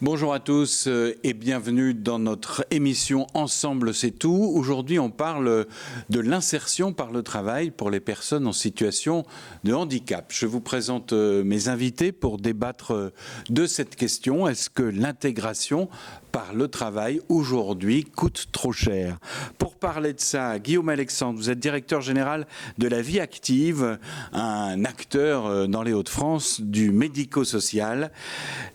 Bonjour à tous et bienvenue dans notre émission Ensemble c'est tout. Aujourd'hui on parle de l'insertion par le travail pour les personnes en situation de handicap. Je vous présente mes invités pour débattre de cette question. Est-ce que l'intégration par le travail aujourd'hui coûte trop cher? Pour parler de ça, Guillaume Alexandre, vous êtes directeur général de la Vie Active, un acteur dans les Hauts-de-France du médico-social.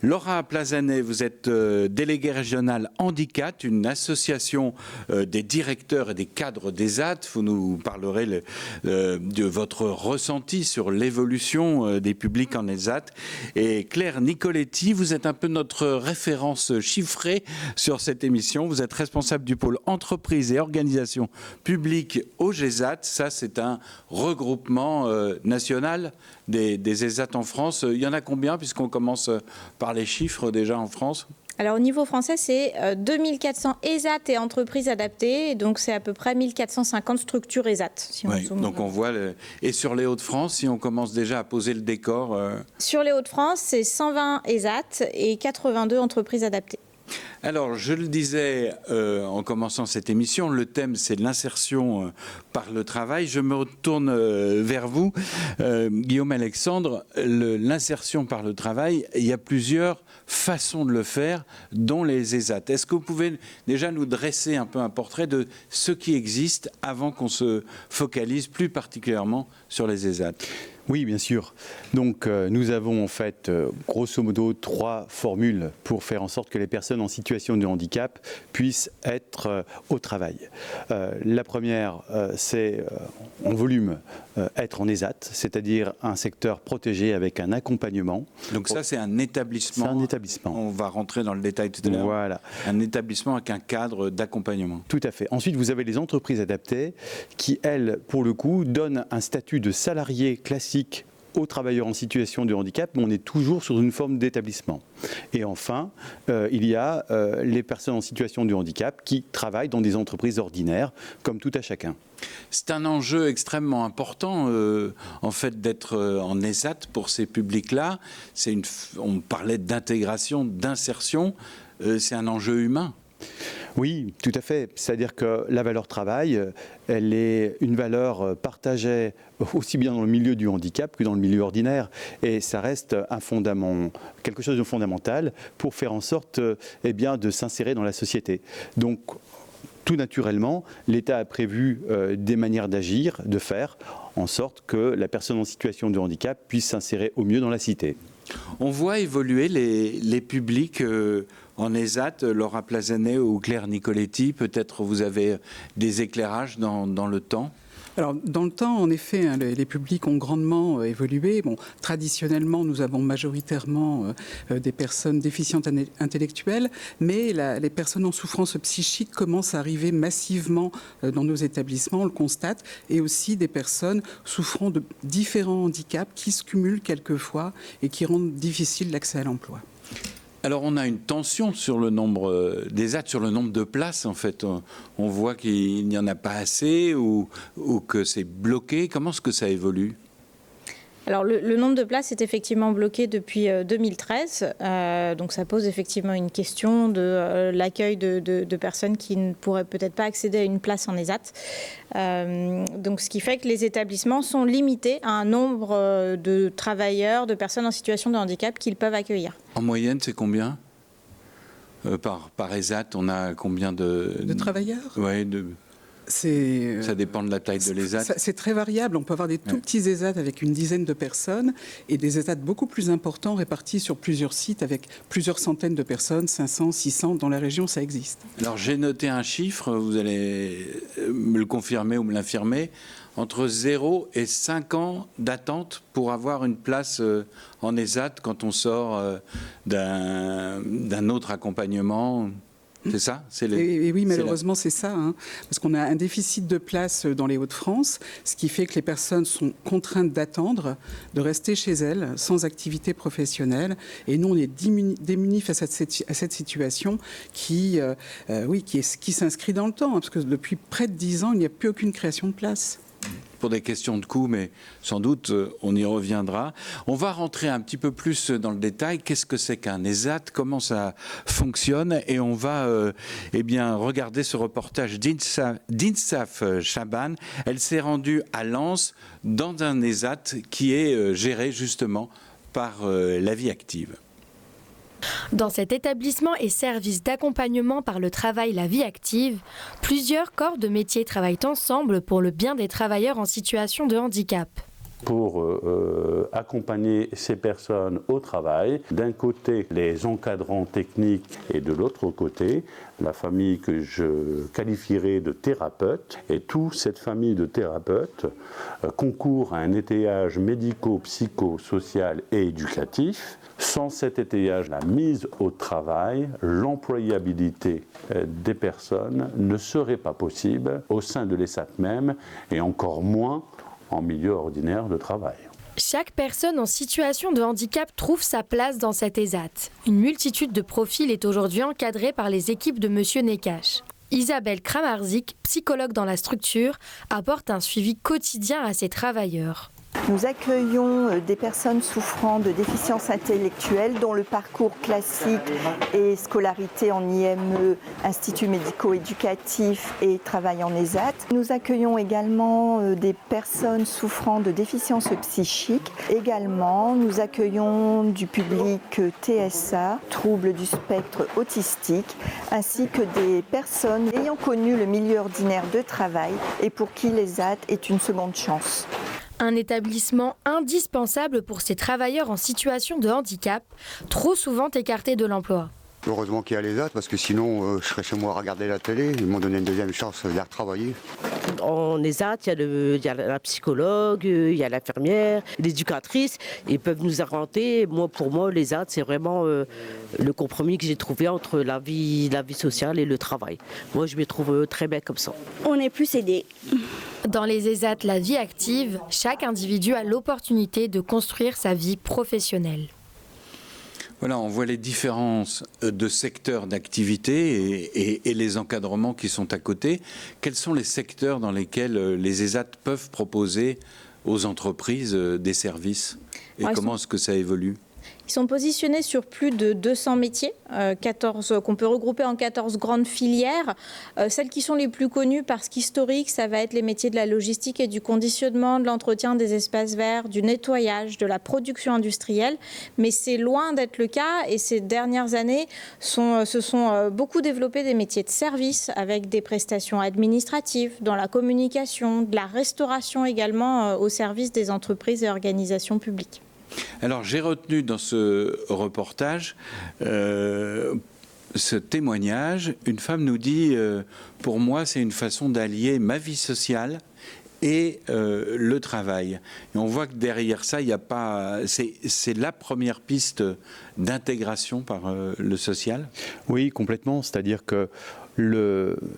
Laura Plazanet, vous êtes déléguée régionale Handicap, une association des directeurs et des cadres d'ESAT. Vous nous parlerez de votre ressenti sur l'évolution des publics en ESAT. Et Claire Nicoletti, vous êtes un peu notre référence chiffrée sur cette émission. Vous êtes responsable du pôle entreprise et organisation publique au GESAT. Ça, c'est un regroupement national des ESAT en France. Il y en a combien, puisqu'on commence par les chiffres déjà en France? Alors au niveau français, c'est 2400 ESAT et entreprises adaptées, donc c'est à peu près 1450 structures ESAT. Si donc on voit, et sur les Hauts-de-France, si on commence déjà à poser le décor Sur les Hauts-de-France, c'est 120 ESAT et 82 entreprises adaptées. Alors, je le disais en commençant cette émission, le thème c'est l'insertion par le travail. Je me retourne vers vous, Guillaume Alexandre. L'insertion par le travail, il y a plusieurs façons de le faire, dont les ESAT. Est-ce que vous pouvez déjà nous dresser un peu un portrait de ce qui existe avant qu'on se focalise plus particulièrement sur les ESAT? Oui, bien sûr. Donc, nous avons en fait, grosso modo, 3 formules pour faire en sorte que les personnes en situation de handicap puissent être au travail. La première, c'est en volume être en ESAT, c'est-à-dire un secteur protégé avec un accompagnement. Donc ça, c'est un établissement. C'est un établissement. On va rentrer dans le détail tout à l'heure. Voilà. Un établissement avec un cadre d'accompagnement. Tout à fait. Ensuite, vous avez les entreprises adaptées qui, elles, pour le coup, donnent un statut de salarié classique aux travailleurs en situation de handicap, mais on est toujours sur une forme d'établissement. Et enfin, il y a les personnes en situation de handicap qui travaillent dans des entreprises ordinaires, comme tout à chacun. C'est un enjeu extrêmement important, en fait, d'être en ESAT pour ces publics-là. On parlait d'intégration, d'insertion, c'est un enjeu humain. Oui, tout à fait. C'est-à-dire que la valeur travail, elle est une valeur partagée aussi bien dans le milieu du handicap que dans le milieu ordinaire. Et ça reste un fondament, quelque chose de fondamental pour faire en sorte de s'insérer dans la société. Donc, tout naturellement, l'État a prévu des manières d'agir, de faire en sorte que la personne en situation de handicap puisse s'insérer au mieux dans la cité. On voit évoluer les publics en ESAT, Laura Plazanet ou Claire Nicoletti. Peut-être vous avez des éclairages dans le temps? Alors, dans le temps, en effet, les publics ont grandement évolué. Bon, traditionnellement, nous avons majoritairement des personnes déficientes intellectuelles, mais les personnes en souffrance psychique commencent à arriver massivement dans nos établissements, on le constate, et aussi des personnes souffrant de différents handicaps qui se cumulent quelquefois et qui rendent difficile l'accès à l'emploi. Alors on a une tension sur le nombre d'ESAT, sur le nombre de places en fait. On voit qu'il n'y en a pas assez ou que c'est bloqué. Comment est-ce que ça évolue ? Alors le nombre de places est effectivement bloqué depuis 2013, donc ça pose effectivement une question de l'accueil de personnes qui ne pourraient peut-être pas accéder à une place en ESAT. Donc ce qui fait que les établissements sont limités à un nombre de travailleurs, de personnes en situation de handicap qu'ils peuvent accueillir. En moyenne, c'est combien par ESAT, on a combien de travailleurs? Ouais, ça dépend de la taille de l'ESAT. C'est très variable. On peut avoir des tout petits ESAT avec une dizaine de personnes et des ESAT beaucoup plus importants répartis sur plusieurs sites avec plusieurs centaines de personnes, 500, 600. Dans la région, ça existe. Alors j'ai noté un chiffre, vous allez me le confirmer ou me l'infirmer. Entre 0 et 5 ans d'attente pour avoir une place en ESAT quand on sort d'un autre accompagnement. C'est ça? Et oui, malheureusement, c'est ça. Parce qu'on a un déficit de place dans les Hauts-de-France, ce qui fait que les personnes sont contraintes d'attendre, de rester chez elles, sans activité professionnelle. Et nous, on est démunis face à cette situation qui s'inscrit dans le temps. Parce que depuis près de 10 ans, il n'y a plus aucune création de place. pour des questions de coût, mais sans doute on y reviendra. On va rentrer un petit peu plus dans le détail. Qu'est-ce que c'est qu'un ESAT? Comment ça fonctionne? Et on va regarder ce reportage d'Insaf Chaban. Elle s'est rendue à Lens dans un ESAT qui est géré justement par la vie active. Dans cet établissement et service d'accompagnement par le travail La Vie Active, plusieurs corps de métiers travaillent ensemble pour le bien des travailleurs en situation de handicap. Pour accompagner ces personnes au travail, d'un côté les encadrants techniques et de l'autre côté la famille que je qualifierais de thérapeutes. Et toute cette famille de thérapeutes concourt à un étayage médico-psycho-social et éducatif. Sans cet étayage, la mise au travail, l'employabilité des personnes ne serait pas possible au sein de l'ESAT même et encore moins en milieu ordinaire de travail. Chaque personne en situation de handicap trouve sa place dans cet ESAT. Une multitude de profils est aujourd'hui encadrée par les équipes de Monsieur Nekash. Isabelle Kramarzik, psychologue dans la structure, apporte un suivi quotidien à ces travailleurs. Nous accueillons des personnes souffrant de déficience intellectuelle dont le parcours classique est scolarité en IME, Institut médico-éducatif et travail en ESAT. Nous accueillons également des personnes souffrant de déficience psychique. Également, nous accueillons du public TSA, troubles du spectre autistique, ainsi que des personnes ayant connu le milieu ordinaire de travail et pour qui l'ESAT est une seconde chance. Un établissement indispensable pour ces travailleurs en situation de handicap, trop souvent écartés de l'emploi. Heureusement qu'il y a l'ESAT, parce que sinon je serais chez moi à regarder la télé. Ils m'ont donné une deuxième chance d'aller retravailler. En ESAT, il y a la psychologue, il y a l'infirmière, l'éducatrice. Ils peuvent nous orienter. Pour moi, l'ESAT, c'est vraiment le compromis que j'ai trouvé entre la vie sociale et le travail. Moi, je me trouve très bien comme ça. On est plus aidés. Dans les ESAT La Vie Active, chaque individu a l'opportunité de construire sa vie professionnelle. Voilà, on voit les différences de secteurs d'activité et les encadrements qui sont à côté. Quels sont les secteurs dans lesquels les ESAT peuvent proposer aux entreprises des services? Et comment est-ce que ça évolue? Ils sont positionnés sur plus de 200 métiers, 14 qu'on peut regrouper en 14 grandes filières. Celles qui sont les plus connues parce qu'historique, ça va être les métiers de la logistique et du conditionnement, de l'entretien des espaces verts, du nettoyage, de la production industrielle. Mais c'est loin d'être le cas et ces dernières années se sont beaucoup développés des métiers de service avec des prestations administratives, dans la communication, de la restauration également au service des entreprises et organisations publiques. Alors j'ai retenu dans ce reportage ce témoignage. Une femme nous dit pour moi c'est une façon d'allier ma vie sociale et le travail. Et on voit que derrière ça, il n'y a pas. C'est la première piste d'intégration par le social. Oui, complètement. C'est-à-dire que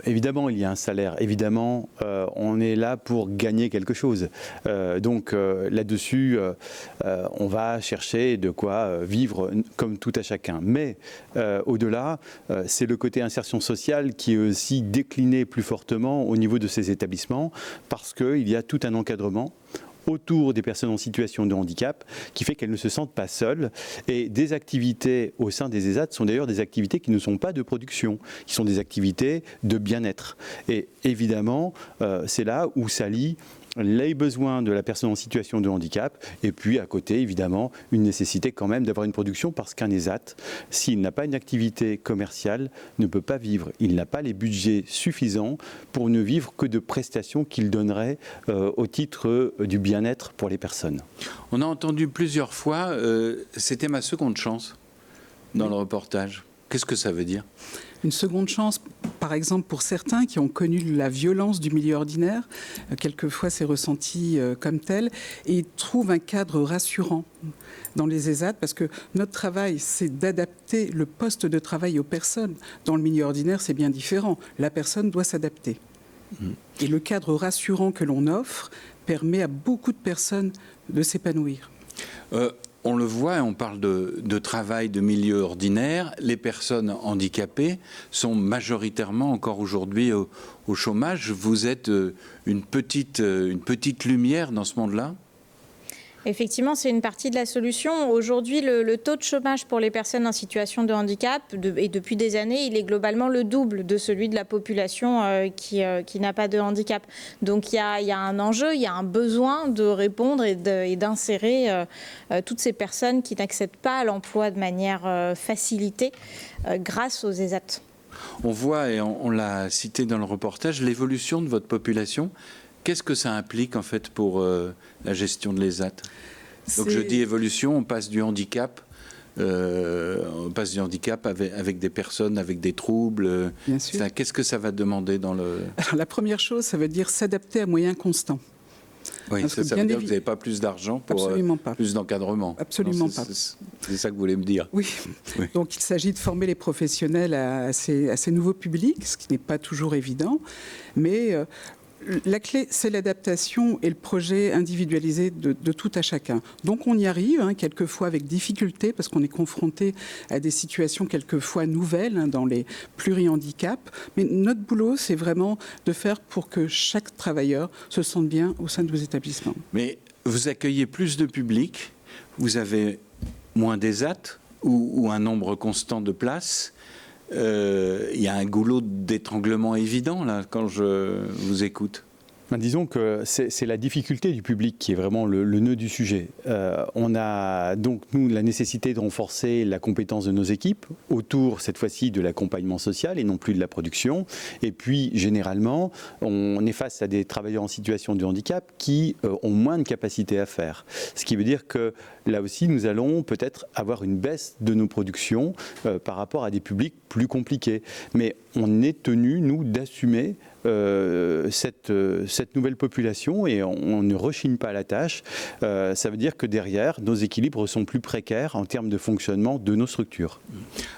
évidemment, il y a un salaire. Évidemment, on est là pour gagner quelque chose. Donc là-dessus, on va chercher de quoi vivre comme tout à chacun. Mais au-delà, c'est le côté insertion sociale qui est aussi décliné plus fortement au niveau de ces établissements parce qu'il y a tout un encadrement autour des personnes en situation de handicap qui fait qu'elles ne se sentent pas seules. Et des activités au sein des ESAT sont d'ailleurs des activités qui ne sont pas de production, qui sont des activités de bien-être. Et évidemment, c'est là où s'allie les besoins de la personne en situation de handicap et puis à côté, évidemment, une nécessité quand même d'avoir une production parce qu'un ESAT, s'il n'a pas une activité commerciale, ne peut pas vivre. Il n'a pas les budgets suffisants pour ne vivre que de prestations qu'il donnerait au titre du bien-être pour les personnes. On a entendu plusieurs fois, c'était ma seconde chance dans le reportage. Qu'est-ce que ça veut dire ? Une seconde chance, par exemple, pour certains qui ont connu la violence du milieu ordinaire, quelquefois c'est ressenti comme tel, et ils trouvent un cadre rassurant dans les ESAT, parce que notre travail, c'est d'adapter le poste de travail aux personnes. Dans le milieu ordinaire, c'est bien différent. La personne doit s'adapter. Et le cadre rassurant que l'on offre permet à beaucoup de personnes de s'épanouir. on le voit, on parle de travail de milieu ordinaire. Les personnes handicapées sont majoritairement encore aujourd'hui au chômage. Vous êtes une petite lumière dans ce monde-là ? Effectivement, c'est une partie de la solution. Aujourd'hui, le taux de chômage pour les personnes en situation de handicap, et depuis des années, il est globalement le double de celui de la population qui n'a pas de handicap. Donc il y a un enjeu, il y a un besoin de répondre et d'insérer toutes ces personnes qui n'accèdent pas à l'emploi de manière facilitée grâce aux ESAT. On voit, et on l'a cité dans le reportage, l'évolution de votre population. Qu'est-ce que ça implique en fait pour la gestion de l'ESAT ? Donc je dis évolution, on passe du handicap avec des personnes avec des troubles. Bien sûr. Qu'est-ce que ça va demander dans le... Alors, la première chose, ça veut dire s'adapter à moyens constants. Oui, ça veut dire que vous n'avez pas plus d'argent pour plus d'encadrement. Absolument pas. C'est ça que vous voulez me dire. Oui. Donc il s'agit de former les professionnels à ces nouveaux publics, ce qui n'est pas toujours évident. Mais la clé, c'est l'adaptation et le projet individualisé de tout à chacun. Donc on y arrive, quelquefois avec difficulté, parce qu'on est confronté à des situations quelquefois nouvelles dans les pluri-handicaps. Mais notre boulot, c'est vraiment de faire pour que chaque travailleur se sente bien au sein de vos établissements. Mais vous accueillez plus de public, vous avez moins d'ESAT ou un nombre constant de places. Il y a un goulot d'étranglement évident là quand je vous écoute. Disons que c'est la difficulté du public qui est vraiment le nœud du sujet. On a donc, nous, la nécessité de renforcer la compétence de nos équipes autour, cette fois-ci, de l'accompagnement social et non plus de la production. Et puis, généralement, on est face à des travailleurs en situation de handicap qui ont moins de capacité à faire. Ce qui veut dire que, là aussi, nous allons peut-être avoir une baisse de nos productions par rapport à des publics plus compliqués. Mais on est tenu, nous, d'assumer cette nouvelle population et on ne rechigne pas à la tâche. Ça veut dire que derrière, nos équilibres sont plus précaires en termes de fonctionnement de nos structures.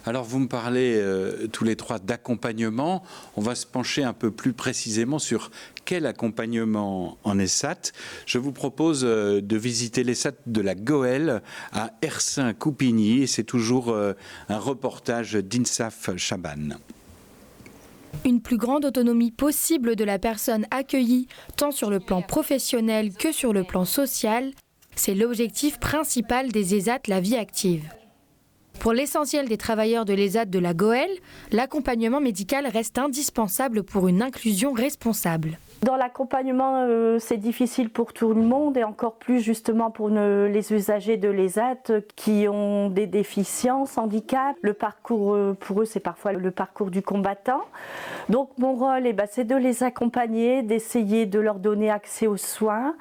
Alors vous me parlez tous les trois d'accompagnement. On va se pencher un peu plus précisément sur quel accompagnement en ESAT. Je vous propose de visiter l'ESAT de la Goëlle à Hersin-Coupigny et c'est toujours un reportage d'Insaf Chaban. Une plus grande autonomie possible de la personne accueillie, tant sur le plan professionnel que sur le plan social, c'est l'objectif principal des ESAT La Vie Active. Pour l'essentiel des travailleurs de l'ESAT de la Goëlle, l'accompagnement médical reste indispensable pour une inclusion responsable. Dans l'accompagnement, c'est difficile pour tout le monde et encore plus justement pour les usagers de l'ESAT qui ont des déficiences, handicaps. Le parcours, pour eux, c'est parfois le parcours du combattant. Donc mon rôle, c'est de les accompagner, d'essayer de leur donner accès aux soins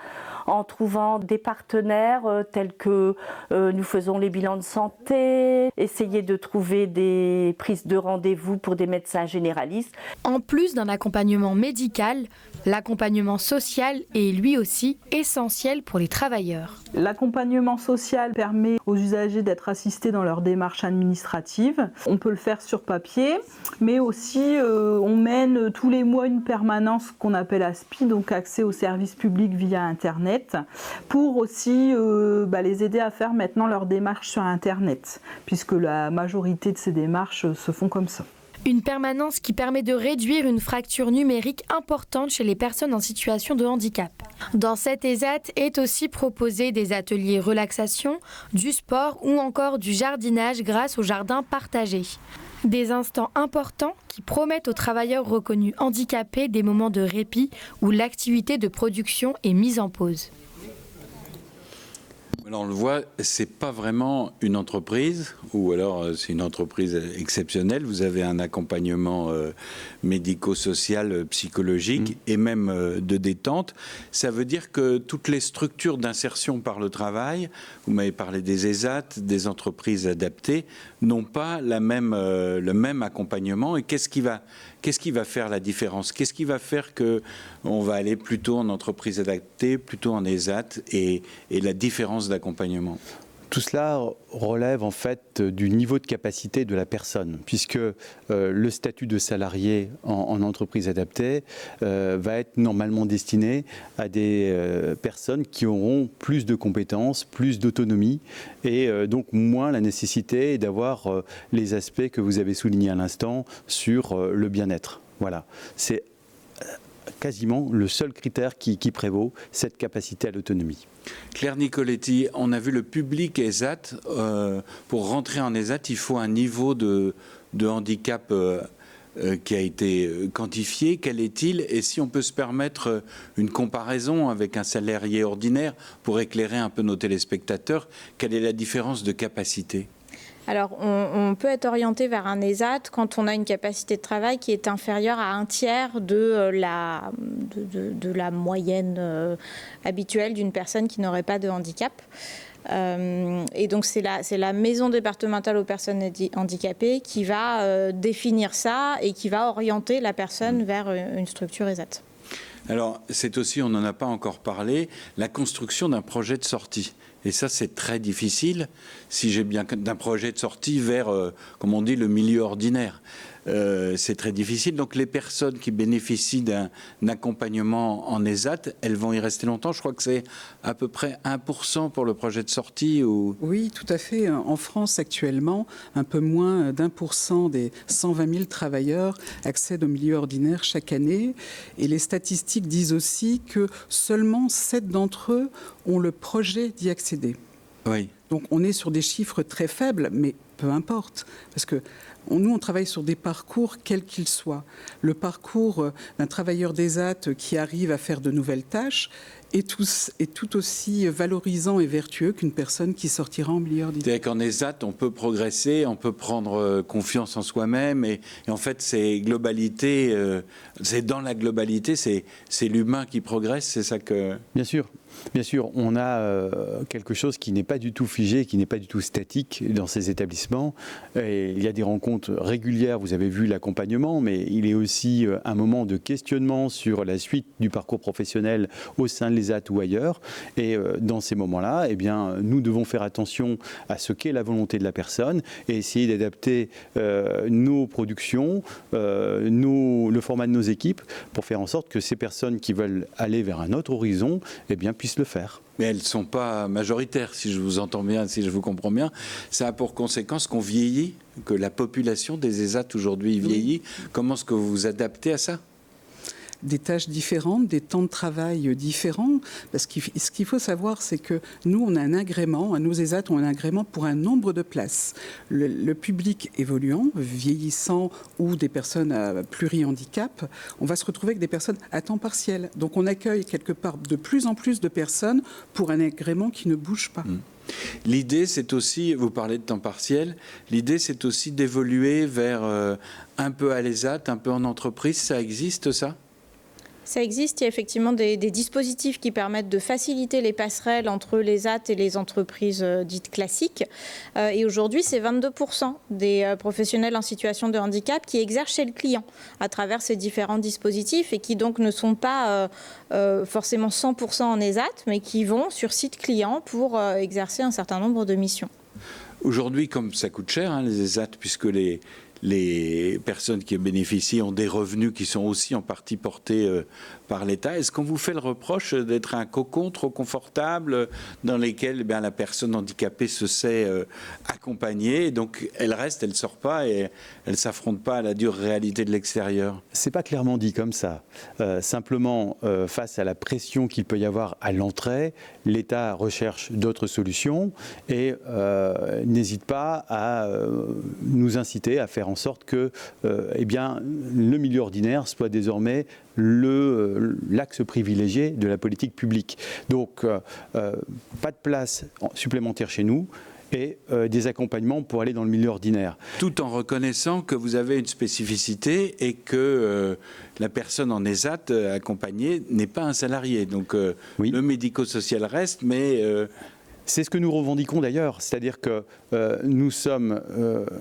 en trouvant des partenaires tels que nous faisons les bilans de santé, essayer de trouver des prises de rendez-vous pour des médecins généralistes. En plus d'un accompagnement médical, l'accompagnement social est lui aussi essentiel pour les travailleurs. L'accompagnement social permet aux usagers d'être assistés dans leur démarche administrative. On peut le faire sur papier, mais aussi on mène tous les mois une permanence qu'on appelle ASPI, donc accès aux services publics via Internet, pour aussi les aider à faire maintenant leur démarche sur Internet, puisque la majorité de ces démarches se font comme ça. Une permanence qui permet de réduire une fracture numérique importante chez les personnes en situation de handicap. Dans cette ESAT est aussi proposé des ateliers relaxation, du sport ou encore du jardinage grâce au jardin partagé. Des instants importants qui promettent aux travailleurs reconnus handicapés des moments de répit où l'activité de production est mise en pause. Alors on le voit, c'est pas vraiment une entreprise, ou alors c'est une entreprise exceptionnelle. Vous avez un accompagnement médico-social, psychologique et même de détente. Ça veut dire que toutes les structures d'insertion par le travail, vous m'avez parlé des ESAT, des entreprises adaptées, n'ont pas le même accompagnement. Et qu'est-ce qui va faire la différence? Qu'est-ce qui va faire qu'on va aller plutôt en entreprise adaptée, plutôt en ESAT et la différence d'accompagnement? Tout cela relève en fait du niveau de capacité de la personne, puisque le statut de salarié en entreprise adaptée va être normalement destiné à des personnes qui auront plus de compétences, plus d'autonomie et donc moins la nécessité d'avoir les aspects que vous avez soulignés à l'instant sur le bien-être. Voilà, c'est quasiment le seul critère qui prévaut, cette capacité à l'autonomie. Claire Nicoletti, on a vu le public ESAT. Pour rentrer en ESAT, il faut un niveau de handicap qui a été quantifié. Quel est-il? Et si on peut se permettre une comparaison avec un salarié ordinaire pour éclairer un peu nos téléspectateurs, quelle est la différence de capacité? Alors, on peut être orienté vers un ESAT quand on a une capacité de travail qui est inférieure à un tiers de la moyenne habituelle d'une personne qui n'aurait pas de handicap. Et donc, c'est la maison départementale aux personnes handicapées qui va définir ça et qui va orienter la personne vers une structure ESAT. Alors, c'est aussi, on n'en a pas encore parlé, la construction d'un projet de sortie. Et ça, c'est très difficile, si j'ai bien d'un projet de sortie vers, comme on dit, le milieu ordinaire. C'est très difficile. Donc, les personnes qui bénéficient d'un accompagnement en ESAT, elles vont y rester longtemps. Je crois que c'est à peu près 1% pour le projet de sortie. Oui, tout à fait. En France, actuellement, un peu moins d'1% des 120 000 travailleurs accèdent au milieu ordinaire chaque année. Et les statistiques disent aussi que seulement 7 d'entre eux ont le projet d'y accéder. Oui. Donc, on est sur des chiffres très faibles, mais peu importe. Parce que nous, on travaille sur des parcours, quels qu'ils soient. Le parcours d'un travailleur d'ESAT qui arrive à faire de nouvelles tâches est tout aussi valorisant et vertueux qu'une personne qui sortira en milieu ordinaire. C'est-à-dire qu'en ESAT, on peut progresser, on peut prendre confiance en soi-même. Et en fait, c'est globalité, c'est dans la globalité, c'est l'humain qui progresse, c'est ça que... Bien sûr, on a quelque chose qui n'est pas du tout figé, qui n'est pas du tout statique dans ces établissements. Et il y a des rencontres régulières, vous avez vu l'accompagnement, mais il est aussi un moment de questionnement sur la suite du parcours professionnel au sein de l'ESAT ou ailleurs. Et dans ces moments-là, eh bien, nous devons faire attention à ce qu'est la volonté de la personne et essayer d'adapter nos productions, le format de nos équipes pour faire en sorte que ces personnes qui veulent aller vers un autre horizon, eh bien, puissent le faire. Mais elles ne sont pas majoritaires, si je vous entends bien, si je vous comprends bien. Ça a pour conséquence qu'on vieillit, que la population des ESAT aujourd'hui vieillit. Oui. Comment est-ce que vous vous adaptez à ça ? Des tâches différentes, des temps de travail différents. Parce que ce qu'il faut savoir, c'est que nous, on a un agrément, à nos ESAT, on a un agrément pour un nombre de places. Le public évoluant, vieillissant ou des personnes à pluri-handicap, on va se retrouver avec des personnes à temps partiel. Donc on accueille quelque part de plus en plus de personnes pour un agrément qui ne bouge pas. L'idée, c'est aussi, vous parlez de temps partiel, l'idée, c'est aussi d'évoluer vers un peu à l'ESAT, un peu en entreprise. Ça existe, ça ? Ça existe, il y a effectivement des dispositifs qui permettent de faciliter les passerelles entre les ESAT et les entreprises dites classiques. Et aujourd'hui, c'est 22% des professionnels en situation de handicap qui exercent chez le client à travers ces différents dispositifs et qui donc ne sont pas forcément 100% en ESAT, mais qui vont sur site client pour exercer un certain nombre de missions. Aujourd'hui, comme ça coûte cher, les ESAT, puisque les personnes qui bénéficient ont des revenus qui sont aussi en partie portés par l'État. Est-ce qu'on vous fait le reproche d'être un cocon trop confortable dans lequel la personne handicapée se sait accompagnée, donc elle reste, elle ne sort pas et elle ne s'affronte pas à la dure réalité de l'extérieur? C'est pas clairement dit comme ça. Simplement, face à la pression qu'il peut y avoir à l'entrée, l'État recherche d'autres solutions et n'hésite pas à nous inciter à faire en sorte que le milieu ordinaire soit désormais l'axe privilégié de la politique publique. Donc, pas de place supplémentaire chez nous et des accompagnements pour aller dans le milieu ordinaire. Tout en reconnaissant que vous avez une spécificité et que la personne en ESAT accompagnée n'est pas un salarié. Donc, oui. Le médico-social reste, mais C'est ce que nous revendiquons d'ailleurs, c'est-à-dire que nous sommes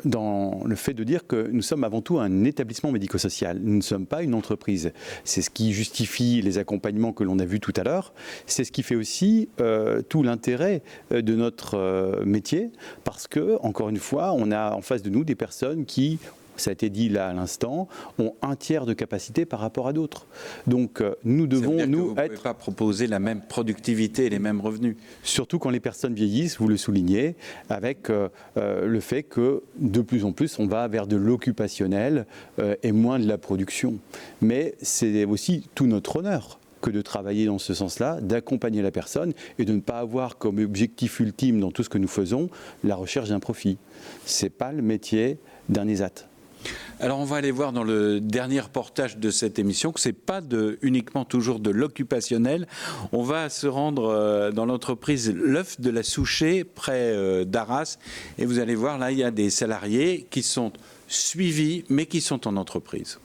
dans le fait de dire que nous sommes avant tout un établissement médico-social. Nous ne sommes pas une entreprise. C'est ce qui justifie les accompagnements que l'on a vus tout à l'heure. C'est ce qui fait aussi tout l'intérêt de notre métier, parce que, encore une fois, on a en face de nous des personnes qui, ça a été dit là à l'instant, ont un tiers de capacité par rapport à d'autres. Donc nous devons vous ne pouvez pas proposer la même productivité et les mêmes revenus. Surtout quand les personnes vieillissent, vous le soulignez, avec le fait que de plus en plus on va vers de l'occupationnel et moins de la production. Mais c'est aussi tout notre honneur que de travailler dans ce sens-là, d'accompagner la personne et de ne pas avoir comme objectif ultime dans tout ce que nous faisons la recherche d'un profit. Ce n'est pas le métier d'un ESAT. Alors on va aller voir dans le dernier reportage de cette émission que ce n'est pas uniquement toujours de l'occupationnel. On va se rendre dans l'entreprise L'Œuf de la Souchet, près d'Arras. Et vous allez voir, là, il y a des salariés qui sont suivis, mais qui sont en entreprise.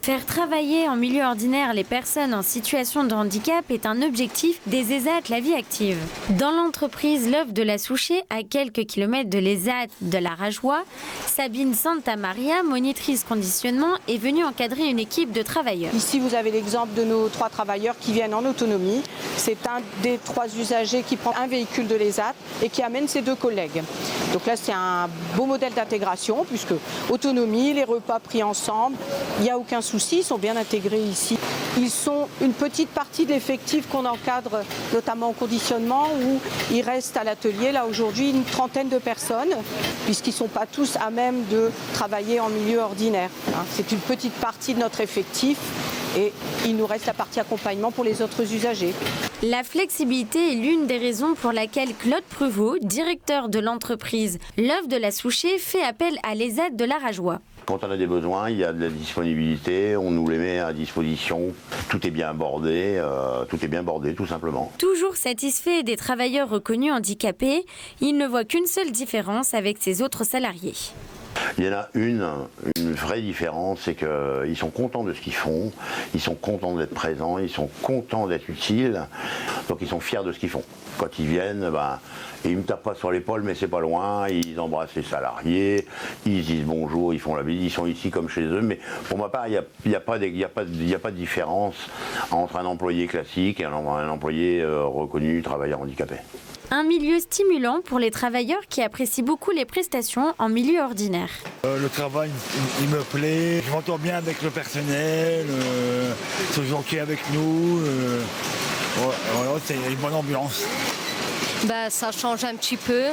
Faire travailler en milieu ordinaire les personnes en situation de handicap est un objectif des ESAT La Vie Active. Dans l'entreprise L'Œuf de la Souchet, à quelques kilomètres de l'ESAT de la Rajoie, Sabine Santamaria, monitrice conditionnement, est venue encadrer une équipe de travailleurs. Ici, vous avez l'exemple de nos 3 travailleurs qui viennent en autonomie. C'est un des 3 usagers qui prend un véhicule de l'ESAT et qui amène ses 2 collègues. Donc là, c'est un beau modèle d'intégration puisque autonomie, les repas pris ensemble, il n'y a aucun souci, ils sont bien intégrés ici. Ils sont une petite partie de l'effectif qu'on encadre, notamment en conditionnement, où il reste à l'atelier, là aujourd'hui, une trentaine de personnes, puisqu'ils ne sont pas tous à même de travailler en milieu ordinaire. C'est une petite partie de notre effectif et il nous reste la partie accompagnement pour les autres usagers. La flexibilité est l'une des raisons pour laquelle Claude Pruvot, directeur de l'entreprise L'Œuf de la Souchet, fait appel à l'ESAT de la Rajoie. Quand on a des besoins, il y a de la disponibilité, on nous les met à disposition. Tout est bien bordé, tout simplement. Toujours satisfait des travailleurs reconnus handicapés, il ne voit qu'une seule différence avec ses autres salariés. Il y en a une vraie différence, c'est qu'ils sont contents de ce qu'ils font, ils sont contents d'être présents, ils sont contents d'être utiles, donc ils sont fiers de ce qu'ils font. Quand ils viennent, ils ne me tapent pas sur l'épaule, mais c'est pas loin, ils embrassent les salariés, ils disent bonjour, ils font la bise, ils sont ici comme chez eux, mais pour ma part, il n'y a pas de différence entre un employé classique et un employé reconnu travailleur handicapé. Un milieu stimulant pour les travailleurs qui apprécient beaucoup les prestations en milieu ordinaire. Le travail, il me plaît, je m'entends bien avec le personnel, ils sont gentils avec nous, voilà, c'est une bonne ambiance. Ça change un petit peu.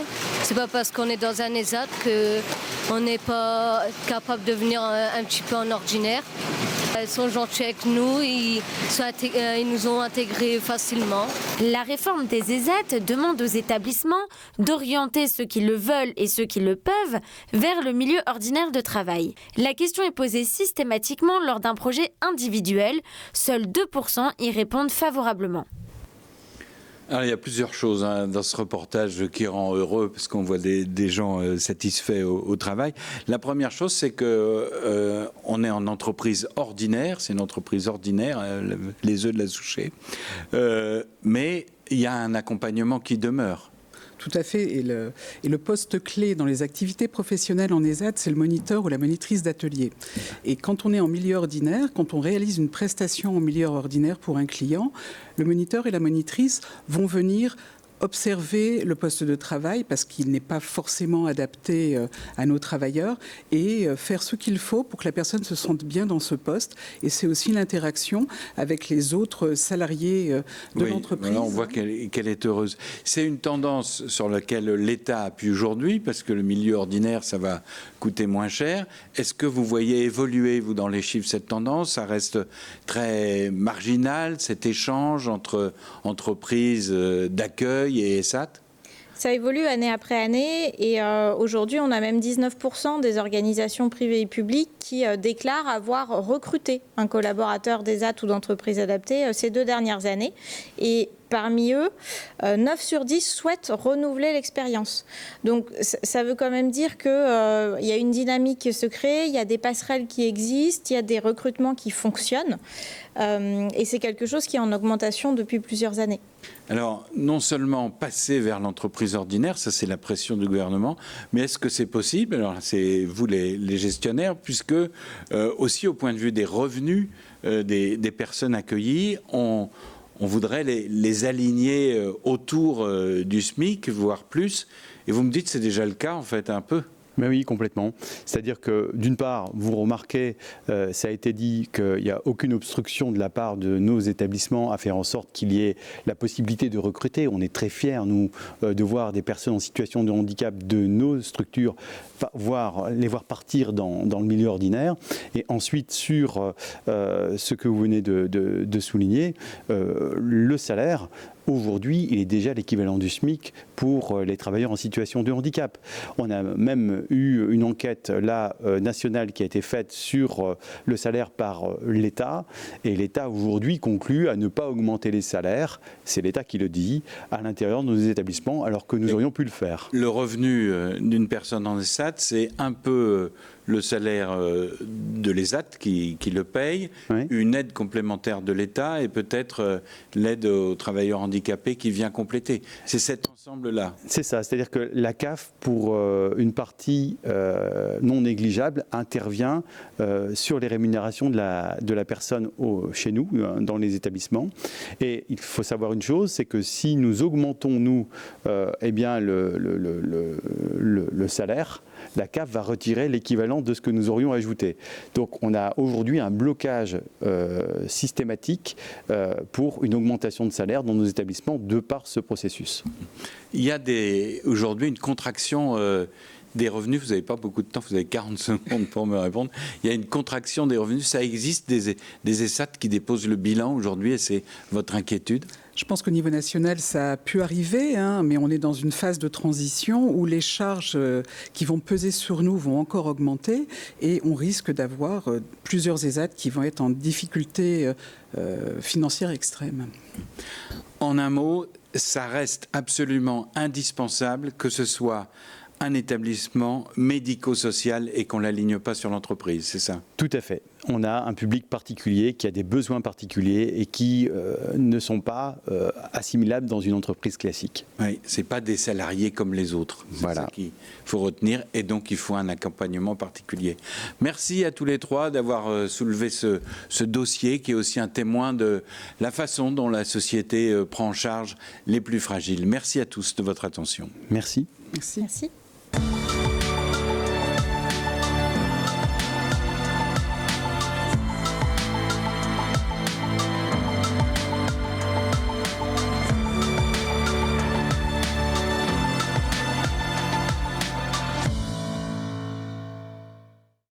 C'est pas parce qu'on est dans un ESAT qu'on n'est pas capable de venir un petit peu en ordinaire. Ils sont gentils avec nous, ils nous ont intégrés facilement. La réforme des ESAT demande aux établissements d'orienter ceux qui le veulent et ceux qui le peuvent vers le milieu ordinaire de travail. La question est posée systématiquement lors d'un projet individuel. Seuls 2% y répondent favorablement. Alors, il y a plusieurs choses dans ce reportage qui rend heureux parce qu'on voit des gens satisfaits au travail. La première chose, c'est que on est en entreprise ordinaire, c'est une entreprise ordinaire, les œufs de la Souchet, mais il y a un accompagnement qui demeure. Tout à fait. Et le poste clé dans les activités professionnelles en ESAT, c'est le moniteur ou la monitrice d'atelier. Et quand on est en milieu ordinaire, quand on réalise une prestation en milieu ordinaire pour un client, le moniteur et la monitrice vont venir observer le poste de travail parce qu'il n'est pas forcément adapté à nos travailleurs et faire ce qu'il faut pour que la personne se sente bien dans ce poste. Et c'est aussi l'interaction avec les autres salariés de l'entreprise. Là, on voit qu'elle est heureuse. C'est une tendance sur laquelle l'État appuie aujourd'hui parce que le milieu ordinaire, ça va coûter moins cher. Est-ce que vous voyez évoluer, vous, dans les chiffres, cette tendance? Ça reste très marginal, cet échange entre entreprises d'accueil et ESAT? Ça évolue année après année et aujourd'hui, on a même 19% des organisations privées et publiques qui déclarent avoir recruté un collaborateur d'ESAT ou d'entreprise adaptée ces 2 dernières années. Et parmi eux, 9 sur 10 souhaitent renouveler l'expérience. Donc ça veut quand même dire qu'il y a une dynamique qui se crée, il y a des passerelles qui existent, il y a des recrutements qui fonctionnent. Et c'est quelque chose qui est en augmentation depuis plusieurs années. Alors, non seulement passer vers l'entreprise ordinaire, ça c'est la pression du gouvernement, mais est-ce que c'est possible? Alors, c'est vous les gestionnaires, puisque aussi au point de vue des revenus des personnes accueillies, on voudrait les aligner autour du SMIC, voire plus. Et vous me dites que c'est déjà le cas, en fait, un peu. Mais oui, complètement. C'est-à-dire que, d'une part, vous remarquez, ça a été dit qu'il n'y a aucune obstruction de la part de nos établissements à faire en sorte qu'il y ait la possibilité de recruter. On est très fiers, nous, de voir des personnes en situation de handicap de nos structures, les voir partir dans le milieu ordinaire. Et ensuite, sur ce que vous venez de souligner, le salaire, aujourd'hui, il est déjà l'équivalent du SMIC pour les travailleurs en situation de handicap. On a même eu une enquête là, nationale qui a été faite sur le salaire par l'État. Et l'État aujourd'hui conclut à ne pas augmenter les salaires, c'est l'État qui le dit, à l'intérieur de nos établissements, alors que nous aurions pu le faire. Le revenu d'une personne en ESAT, c'est un peu le salaire de l'ESAT qui le paye, oui. Une aide complémentaire de l'État et peut-être l'aide aux travailleurs handicapés qui vient compléter. C'est cet ensemble-là. C'est ça, c'est-à-dire que la CAF, pour une partie non négligeable, intervient sur les rémunérations de la personne chez nous, dans les établissements. Et il faut savoir une chose, c'est que si nous augmentons, nous, eh bien, le salaire, la CAF va retirer l'équivalent de ce que nous aurions ajouté. Donc on a aujourd'hui un blocage systématique pour une augmentation de salaire dans nos établissements de par ce processus. Il y a aujourd'hui une contraction des revenus. Vous n'avez pas beaucoup de temps, vous avez 40 secondes pour me répondre. Il y a une contraction des revenus. Ça existe des ESAT qui déposent le bilan aujourd'hui et c'est votre inquiétude? Je pense qu'au niveau national, ça a pu arriver, mais on est dans une phase de transition où les charges qui vont peser sur nous vont encore augmenter et on risque d'avoir plusieurs ESAT qui vont être en difficulté financière extrême. En un mot, ça reste absolument indispensable que ce soit un établissement médico-social et qu'on ne l'aligne pas sur l'entreprise, c'est ça? Tout à fait. On a un public particulier qui a des besoins particuliers et qui ne sont pas assimilables dans une entreprise classique. Oui, ce n'est pas des salariés comme les autres. C'est ça qu'il faut retenir et donc il faut un accompagnement particulier. Merci à tous les trois d'avoir soulevé ce dossier qui est aussi un témoin de la façon dont la société prend en charge les plus fragiles. Merci à tous de votre attention. Merci. Merci. Merci.